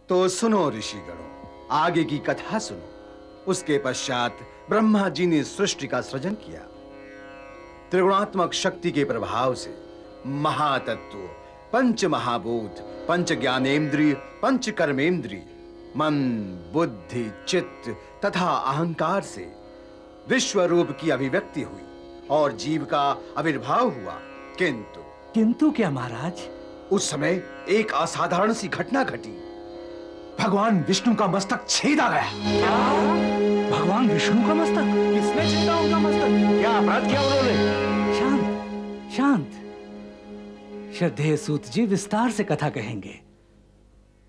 तो सुनो ऋषिगणों, आगे की कथा सुनो। उसके पश्चात ब्रह्मा जी ने सृष्टि का सृजन किया। त्रिगुणात्मक शक्ति के प्रभाव से महातत्व, पंच महाभूत, पंच ज्ञानेन्द्रिय, पंच कर्मेंद्रिय, मन, बुद्धि, चित्त तथा अहंकार से विश्व रूप की अभिव्यक्ति हुई और जीव का आविर्भाव हुआ। किंतु क्या महाराज? उस समय एक असाधारण सी घटना घटी। भगवान विष्णु का मस्तक छेदा गया। क्या? भगवान विष्णु का मस्तक? किसने छेदा उनका मस्तक? क्या अपराध किया उन्होंने? शांत शांत। श्रद्धेय सूत जी विस्तार से कथा कहेंगे।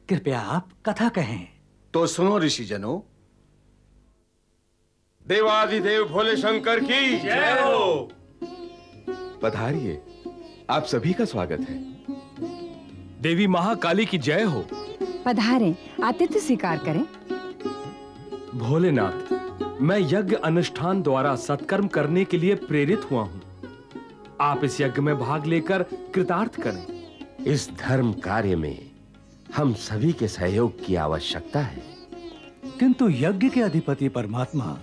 कृपया आप कथा कहें। तो सुनो ऋषिजनों। देवादिदेव भोले शंकर की जय हो। पधारिए, आप सभी का स्वागत है। देवी महाकाली की जय हो। पधारें, आतिथ्य स्वीकार करें। भोलेनाथ, मैं यज्ञ अनुष्ठान द्वारा सत्कर्म करने के लिए प्रेरित हुआ हूं। आप इस यज्ञ में भाग लेकर कृतार्थ करें। इस धर्म कार्य में हम सभी के सहयोग की आवश्यकता है। किंतु यज्ञ के अधिपति परमात्मा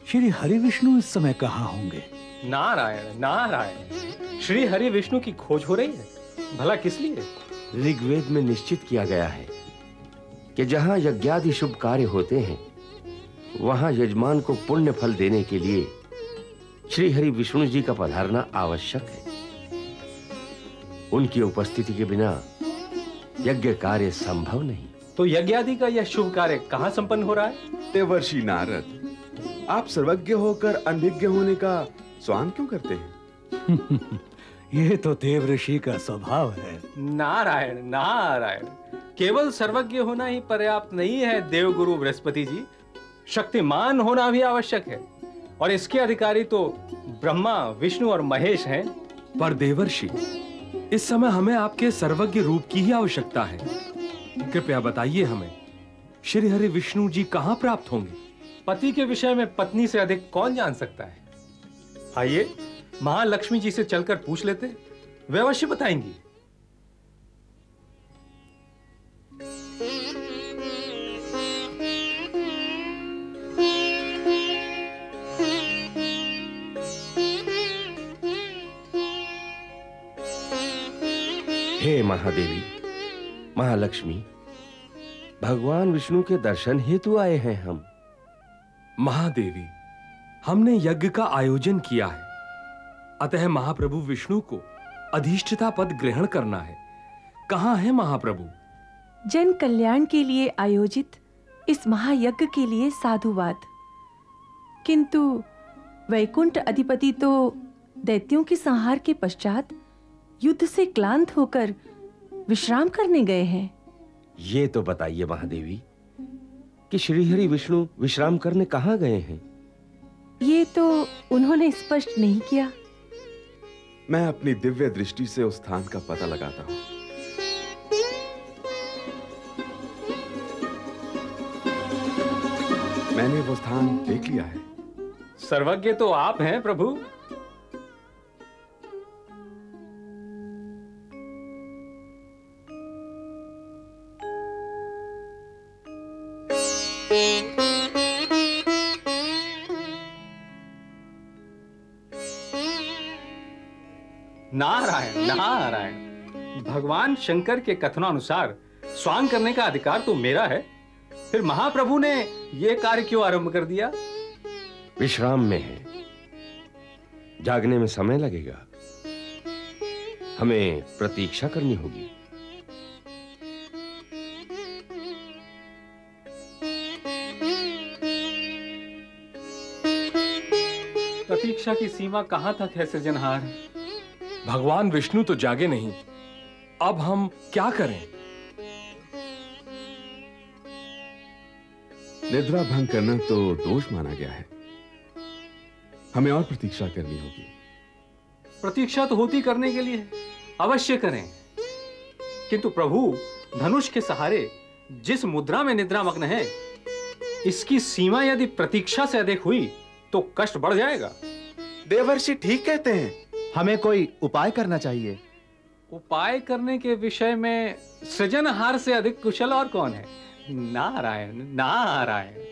श्री हरि विष्णु इस समय कहाँ होंगे? नारायण नारायण, श्री हरि विष्णु की खोज हो रही है। भला किस लिए? ऋग्वेद में निश्चित किया गया है कि जहां यज्ञादि शुभ कार्य होते हैं, वहां यजमान को पुण्य फल देने के लिए श्री हरि विष्णु जी का पधारना आवश्यक है। उनकी उपस्थिति के बिना यज्ञ कार्य संभव नहीं। तो यज्ञादि का यह शुभ कार्य कहां संपन्न हो रहा है? देवर्षि नारद, आप सर्वज्ञ होकर अनभिज्ञ होने का स्वांग क्यों करते हैं? यह तो देव ऋषि का स्वभाव है। नारायण नारायण, केवल सर्वज्ञ होना ही पर्याप्त नहीं है देवगुरु बृहस्पति जी। शक्तिमान होना भी आवश्यक है, और इसके अधिकारी तो ब्रह्मा, विष्णु और महेश हैं। पर देवर्षि, इस समय हमें आपके सर्वज्ञ रूप की ही आवश्यकता है। कृपया बताइए हमें, श्री हरि विष्णु जी कहां प्राप्त होंगे? पति के विषय में पत्नी से अधिक कौन जान सकता है? आइए महालक्ष्मी जी से चलकर पूछ लेते, वे अवश्य बताएंगी। हे महादेवी, महालक्ष्मी, भगवान विष्णु के दर्शन हेतु आए हैं हम। महादेवी, हमने यज्ञ का आयोजन किया है, अतः महाप्रभु विष्णु को अधिष्ठिता पद ग्रहण करना है। कहां है महाप्रभु? जन कल्याण के लिए आयोजित इस महायज्ञ के लिए साधुवाद। किंतु वैकुंठ अधिपति तो दैत्यों के संहार के पश्चात युद्ध से क्लांत होकर विश्राम करने गए हैं। ये तो बताइए महादेवी कि श्रीहरि विष्णु विश्राम करने कहां गए हैं? ये तो उन्होंने स्पष्ट नहीं किया। मैं अपनी दिव्य दृष्टि से उस स्थान का पता लगाता हूं। मैंने वो स्थान देख लिया है। सर्वज्ञ तो आप हैं प्रभु। नारायण नारायण, भगवान शंकर के कथनानुसार स्वांग करने का अधिकार तो मेरा है, फिर महाप्रभु ने यह कार्य क्यों आरंभ कर दिया? विश्राम में है, जागने में समय लगेगा, हमें प्रतीक्षा करनी होगी। प्रतीक्षा की सीमा कहां तक है सृजनहार? भगवान विष्णु तो जागे नहीं, अब हम क्या करें? निद्रा भंग करना तो दोष माना गया है, हमें और प्रतीक्षा करनी होगी। प्रतीक्षा तो होती करने के लिए, अवश्य करें। किंतु प्रभु धनुष के सहारे जिस मुद्रा में निद्रामग्न है, इसकी सीमा यदि प्रतीक्षा से अधिक हुई तो कष्ट बढ़ जाएगा। देवर्षि ठीक कहते हैं, हमें कोई उपाय करना चाहिए। उपाय करने के विषय में सृजनहार से अधिक कुशल और कौन है? नारायण नारायण।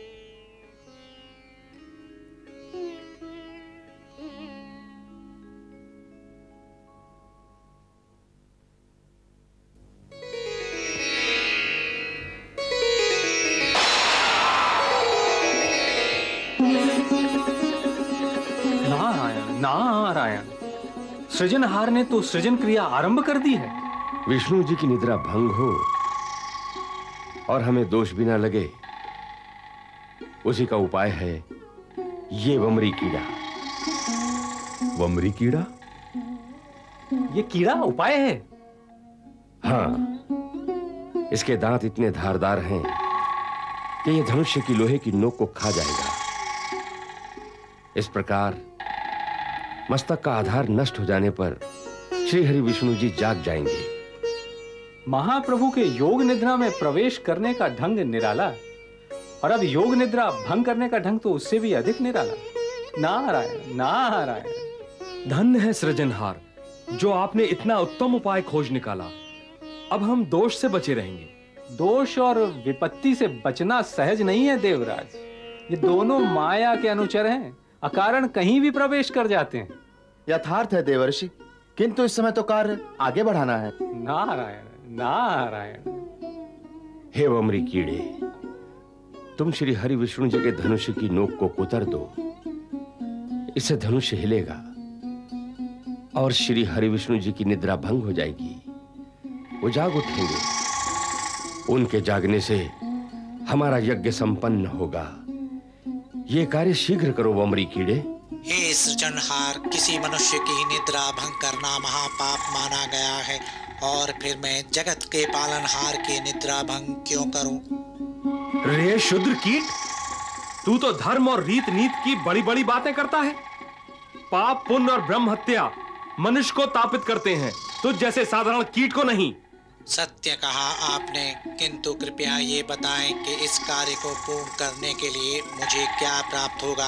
नारायण नारायण। सृजनहार ने तो सृजन क्रिया आरंभ कर दी है। विष्णु जी की निद्रा भंग हो और हमें दोष भी ना लगे, उसी का उपाय है ये वमरी कीड़ा। वमरी कीड़ा? ये कीड़ा उपाय है? हाँ, इसके दांत इतने धारदार हैं कि ये धनुष्य की लोहे की नोक को खा जाएगा। इस प्रकार मस्तक का आधार नष्ट हो जाने पर श्री हरि विष्णु जी जाग जाएंगे। महाप्रभु के योग निद्रा में प्रवेश करने का ढंग निराला, और अब योग निद्रा भंग करने का ढंग तो उससे भी अधिक निराला। नारायण नारायण। धन्य है सृजनहार, जो आपने इतना उत्तम उपाय खोज निकाला। अब हम दोष से बचे रहेंगे। दोष और विपत्ति से बचना सहज नहीं है देवराज। ये दोनों माया के अनुचर हैं, अकारण कहीं भी प्रवेश कर जाते हैं। यथार्थ है देवर्षि, किंतु इस समय तो कार्य आगे बढ़ाना है। नारायण नारायण। हे वमरी कीड़े, तुम श्री हरि विष्णु जी के धनुष्य की नोक को कुतर दो। इससे धनुष्य हिलेगा और श्री हरि विष्णु जी की निद्रा भंग हो जाएगी। वो जाग उठेंगे। उनके जागने से हमारा यज्ञ संपन्न होगा। ये कार्य शीघ्र करो वमरी कीड़े। हे सृजनहार, किसी मनुष्य की निद्रा भंग करना महापाप माना गया है, और फिर मैं जगत के पालनहार की निद्रा भंग क्यों करूं? रे शूद्र कीट, तू तो धर्म और रीत नीति की बड़ी बड़ी बातें करता है। पाप पुण्य और ब्रह्म हत्या मनुष्य को तापित करते हैं, तुझ जैसे साधारण कीट को नहीं। सत्य कहा आपने, किंतु कृपया ये बताएं कि इस कार्य को पूर्ण करने के लिए मुझे क्या प्राप्त होगा?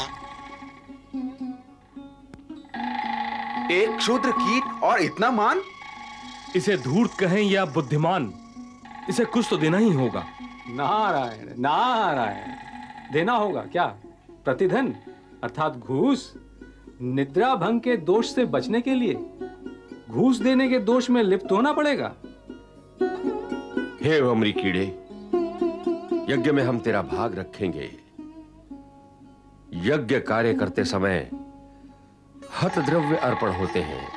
एक क्षुद्र कीट और इतना मान? इसे धूर्त कहें या बुद्धिमान, इसे कुछ तो देना ही होगा। नारायण नारायण। देना होगा क्या? प्रतिधन अर्थात घूस? निद्रा भंग के दोष से बचने के लिए घूस देने के दोष में लिप्त होना पड़ेगा। हे वमरी कीड़े, यज्ञ में हम तेरा भाग रखेंगे। यज्ञ कार्य करते समय हत द्रव्य अर्पण होते हैं।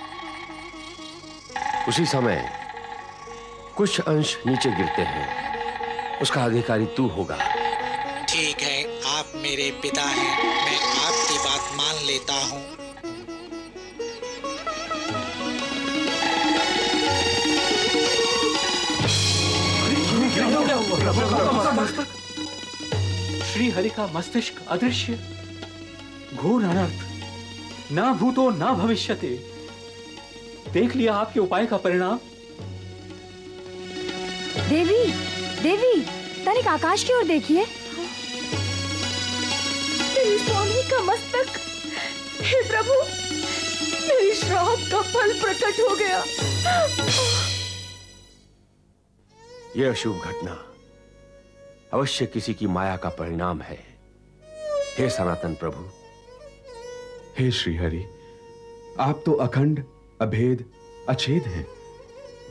उसी समय कुछ अंश नीचे गिरते हैं, उसका अधिकारी तू होगा। ठीक है, आप मेरे पिता हैं, मैं आपकी बात मान लेता हूँ। श्री हरि का मस्तिष्क अदृश्य। घोर अनर्थ, ना भूतो ना भविष्यते। देख लिया आपके उपाय का परिणाम। देवी देवी, तनिक आकाश की ओर देखिए। मेरी स्वामी का मस्तक। हे प्रभु, मेरी श्राप का फल प्रकट हो गया। यह अशुभ घटना अवश्य किसी की माया का परिणाम है। हे सनातन प्रभु। हे श्रीहरि, आप तो अखंड, अभेद, अछेद हैं,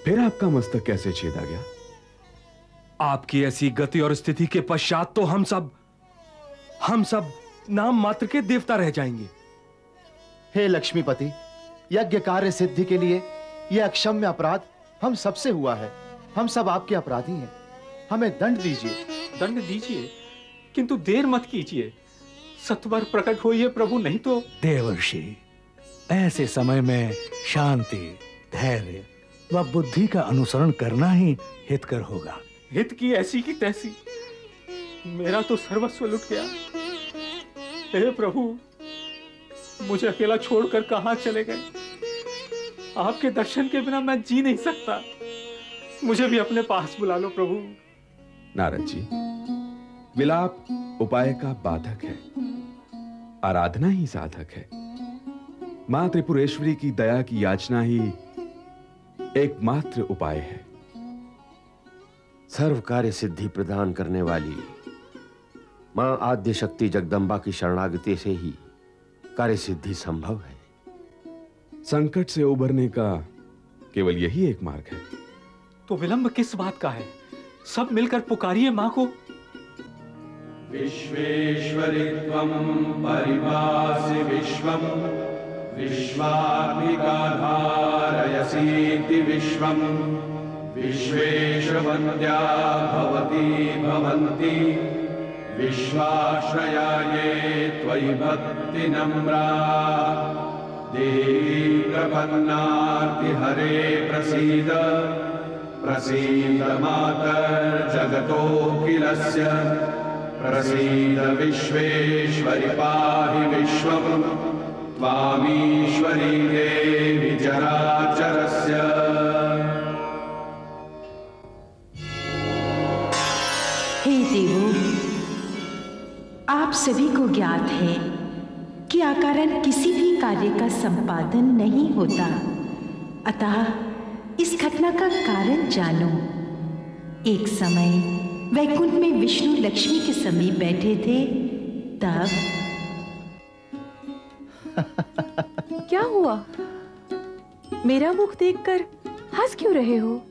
फिर आपका मस्तक कैसे छेदा गया? आपकी ऐसी गति और स्थिति के पश्चात तो हम सब नाम मात्र के देवता रह जाएंगे। हे लक्ष्मीपति, यज्ञ कार्य सिद्धि के लिए यह अक्षम्य अपराध हम सबसे हुआ है। हम सब आपके अपराधी हैं, हमें दंड दीजिए। दंड दीजिए, किंतु देर मत कीजिए। सत्वर प्रकट होइए प्रभु, नहीं तो। देवर्षि, ऐसे समय में शांति, धैर्य व बुद्धि का अनुसरण करना ही हितकर होगा। हित की ऐसी की तैसी, मेरा तो सर्वस्व लुट गया। हे प्रभु, मुझे अकेला छोड़कर कहां चले गए? आपके दर्शन के बिना मैं जी नहीं सकता। मुझे भी अपने पास बुला लो प्रभु। नारद जी, विलाप उपाय का बाधक है, आराधना ही साधक है। मां त्रिपुरेश्वरी की दया की याचना ही एकमात्र उपाय है। सर्व कार्य सिद्धि प्रदान करने वाली मां आद्य शक्ति जगदम्बा की शरणागति से ही कार्य सिद्धि संभव है। संकट से उबरने का केवल यही एक मार्ग है। तो विलंब किस बात का है? सब मिलकर पुकारिए मां को। विश्वेश्वरि त्वं परिभासि विश्वं विश्वात्मिका धारयसीति विश्वं विश्वेशवन्द्या भवती भवन्ति विश्वाश्रया ये त्वयि भक्ति नम्रा देवी प्रपन्नार्ति हरे प्रसीद प्रसीद मातर् जगतोऽखिलस्य प्रसीद विश्वेश्वरि पाहि विश्वं त्वामीश्वरी देवी चराचरस्य। हे देवों, आप सभी को ज्ञात है कि अकारण किसी भी कार्य का संपादन नहीं होता, अतः इस घटना का कारण जानो। एक समय वैकुंठ में विष्णु लक्ष्मी के समीप बैठे थे, तब क्या हुआ? मेरा मुख देखकर हंस क्यों रहे हो?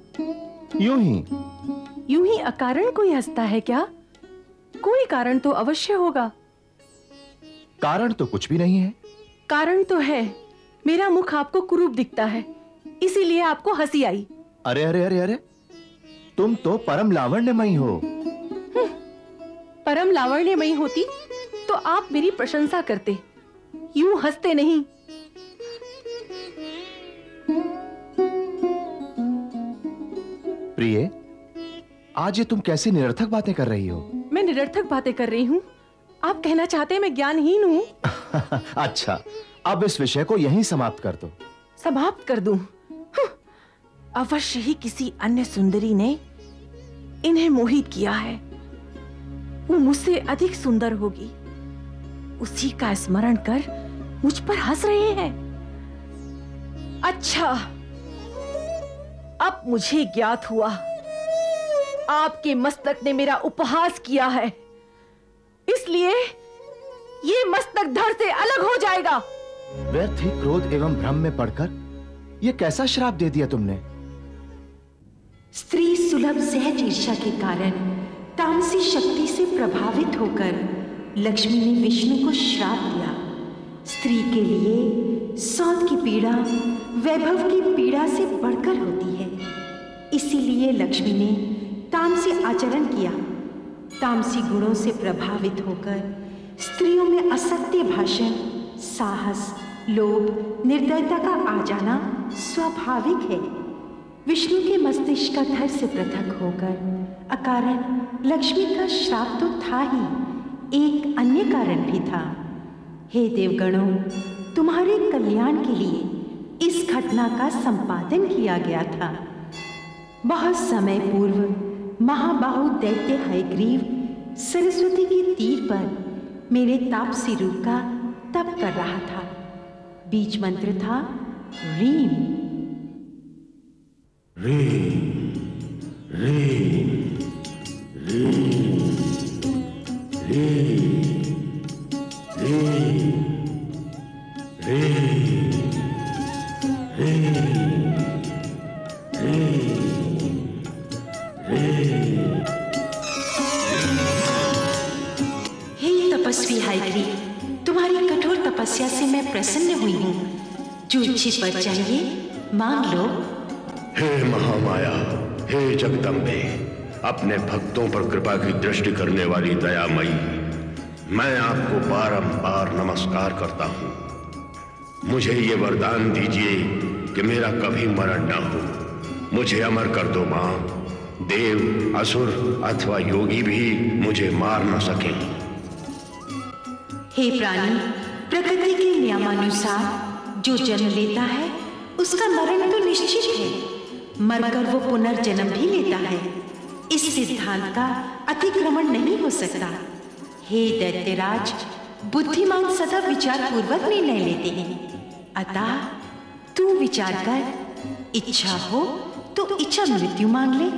यूं ही अकारण कोई हंसता है क्या? कोई कारण तो अवश्य होगा। कारण तो कुछ भी नहीं है। कारण तो है, मेरा मुख आपको कुरूप दिखता है, इसीलिए आपको हंसी आई। अरे अरे अरे अरे, तुम तो परम लावण्यमयी हो। परम लावण्यमयी होती तो आप मेरी प्रशंसा करते, यूं हंसते नहीं। प्रिय, आज ये तुम कैसी निरर्थक बातें कर रही हो? मैं निरर्थक बातें कर रही हूँ? आप कहना चाहते हैं मैं ज्ञानहीन हूँ? अच्छा, अब इस विषय को यहीं समाप्त कर दो। समाप्त कर दूं? अवश्य ही किसी अन्य सुंदरी ने इन्हें मोहित किया है। वो मुझसे अधिक सुंदर होगी, उसी का स्मरण कर मुझ पर हंस रहे हैं। अच्छा, अब मुझे ज्ञात हुआ, आपके मस्तक ने मेरा उपहास किया है, इसलिए ये मस्तक धड़ से अलग हो जाएगा। व्यर्थ ही क्रोध एवं भ्रम में पड़कर ये कैसा श्राप दे दिया तुमने? स्त्री सुलभ सहज ईर्ष्या के कारण तामसी शक्ति से प्रभावित होकर लक्ष्मी ने विष्णु को श्राप दिया। स्त्री के लिए सौत की पीड़ा वैभव की पीड़ा से बढ़कर होती है, इसीलिए लक्ष्मी ने तामसी आचरण किया। तामसी गुणों से प्रभावित होकर स्त्रियों में असत्य भाषण, साहस, लोभ, निर्दयता का आ जाना स्वाभाविक है। विष्णु के मस्तिष्क का धड़ से पृथक होकर अकारण लक्ष्मी का श्राप तो था ही, एक अन्य कारण भी था। हे देवगणों, तुम्हारे कल्याण के लिए इस घटना का संपादन किया गया था। बहुत समय पूर्व महाबाहु दैत्य हयग्रीव सरस्वती के तीर पर मेरे तापसी रूप का तप कर रहा था। बीज मंत्र था रीम। रीम रीम रीम रीम रीम हे तपस्वी हयग्रीव, तुम्हारी कठोर तपस्या से मैं प्रसन्न हुई हूँ। जो इच्छित वर चाहिए मांग लो। हे महामाया, हे जगदम्बे, अपने भक्तों पर कृपा की दृष्टि करने वाली दयामयी, मैं आपको बारंबार नमस्कार करता हूँ। मुझे ये वरदान दीजिए कि मेरा कभी मरण न हो। मुझे अमर कर दो माँ। देव, असुर अथवा योगी भी मुझे मार न सके। हे प्राणी, प्रकृति के नियमानुसार जो जन्म लेता है उसका मरण तो निश्चित है, मरकर वो पुनर्जन्म भी लेता है। इस सिद्धांत का अतिक्रमण नहीं हो सकता। हे दैत्यराज, बुद्धिमान सदा विचार पूर्वक निर्णय लेते हैं, अतः तू विचार कर इच्छा हो तो इच्छा मृत्यु मांग ले।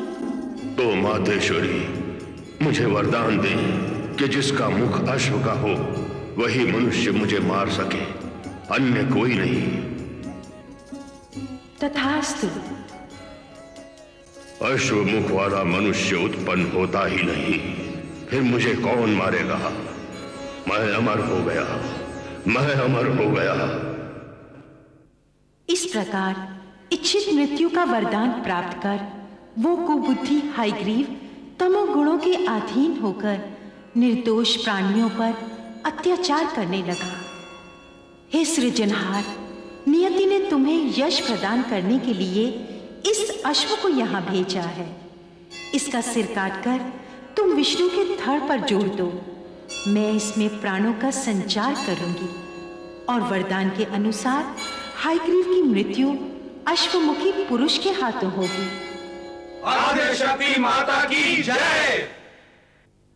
तो मातेश्वरी, मुझे वरदान दे कि जिसका मुख अश्व का हो वही मनुष्य मुझे मार सके, अन्य कोई नहीं। तथास्तु। अश्व मुख वाला मनुष्य उत्पन्न होता ही नहीं, फिर मुझे कौन मारेगा? मैं अमर हो गया, मैं अमर हो गया। इस प्रकार इच्छित मृत्यु का वरदान प्राप्त कर वो कुबुद्धि हयग्रीव तमोगुणों के अधीन होकर निर्दोष प्राणियों पर अत्याचार करने लगा। हे सृजनहार, नियति ने तुम्हें यश प्रदान करने के लिए इस अश्व को यहाँ भेजा है। इसका सिर काटकर तुम विष्णु के धड़ पर जोड़ दो। मैं इसमें प्राणों का संचार करूंगी और वरदान के अनुसार हयग्रीव की मृत्यु अश्वमुखी पुरुष के हाथों होगी। आदिशक्ति माता की जय।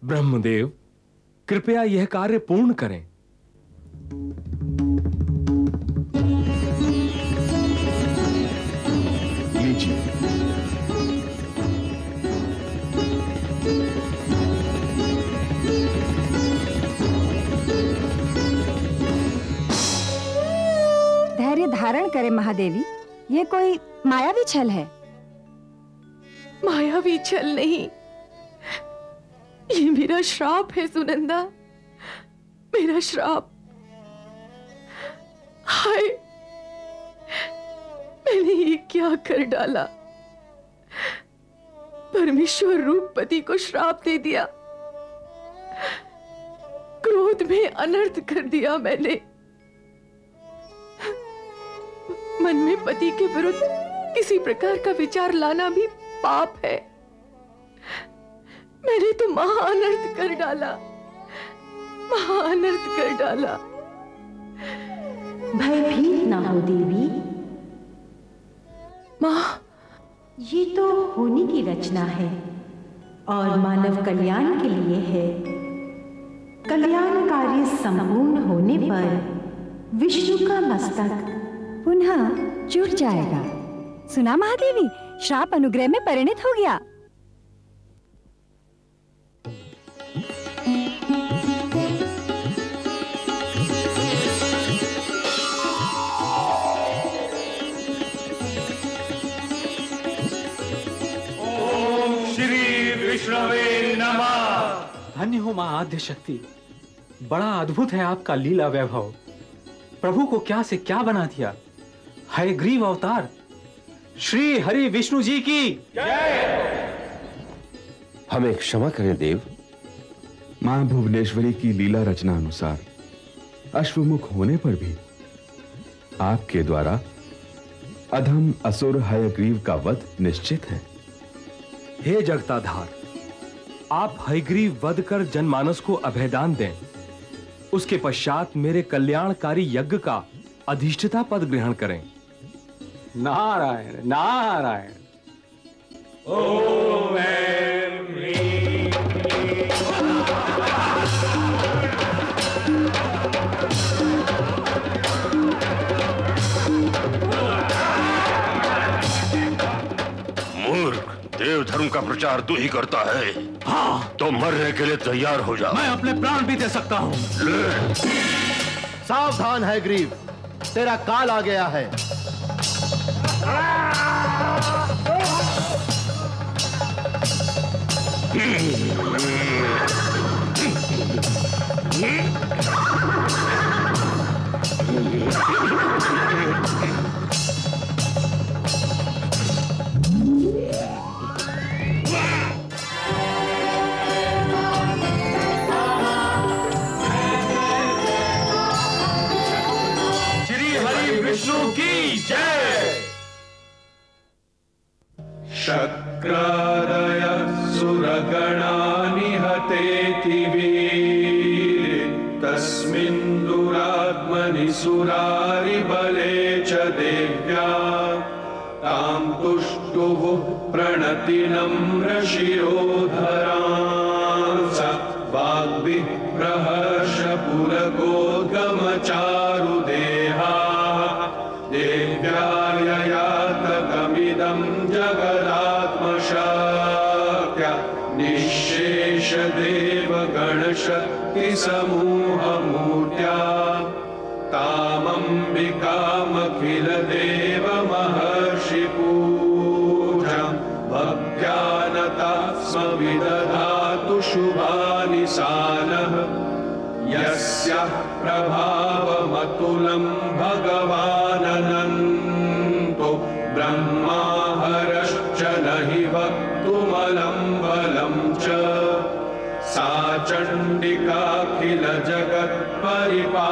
ब्रह्मदेव, कृपया यह कार्य पूर्ण करें। लीजिए। धैर्य धारण करें महादेवी, ये कोई मायावी छल है। मायावी छल नहीं, ये मेरा श्राप है सुनंदा, मेरा श्राप। हाय, मैंने ये क्या कर डाला? परमेश्वर रूप पति को श्राप दे दिया, क्रोध में अनर्थ कर दिया मैंने। मन में पति के विरुद्ध किसी प्रकार का विचार लाना भी पाप है। मैंने तो महाअनर्थ कर डाला, महाअनर्थ कर डाला। भयभीत ना हो देवी। मां, ये तो होने की रचना है और मानव कल्याण के लिए है। कल्याण कार्य संपूर्ण होने पर विष्णु का मस्तक पुनः जुड़ जाएगा। सुना महादेवी, श्राप अनुग्रह में परिणत हो गया। ओम श्री विष्णवे नमः। धन्य हो मां आद्य शक्ति, बड़ा अद्भुत है आपका लीला वैभव। प्रभु को क्या से क्या बना दिया। हयग्रीव अवतार, श्री हरि विष्णु जी की जय। हमें क्षमा करें देव। मां भुवनेश्वरी की लीला रचना अनुसार अश्वमुख होने पर भी आपके द्वारा अधम असुर हयग्रीव का वध निश्चित है। हे जगताधार, आप हयग्रीव वध कर जनमानस को अभयदान दें। उसके पश्चात मेरे कल्याणकारी यज्ञ का अधिष्ठिता पद ग्रहण करें। नारायण नारायण। ओम ऐं ह्रीं मूर्ख, देव धर्म का प्रचार तू ही करता है। हाँ, तो मरने के लिए तैयार हो जा। मैं अपने प्राण भी दे सकता हूँ। सावधान है ग्रीव, तेरा काल आ गया है। विष्णु की जय। शक्रादय सुरगणा निहतेति वीर तस्मिन् दुरात्मनि सुरारिबले च देव्या तां तुष्टुः प्रणतिनम्र शिरोधरां स वाग्भिः प्रहर्ष पुरगोद्गमचारुदेहा देव्या ययात देवगणशक्ति समूहमूर्त्या तामम्बिकामखिल देवमहर्षि पूजां भक्त्या नता स्म विदधातु शुभानि सानः यस्याः प्रभावमतुलं भगवाननन्तो ब्रह्माहरश्च न हि वक्तुमलं बलं च सा चण्डिकाखिल जगत्परिपालना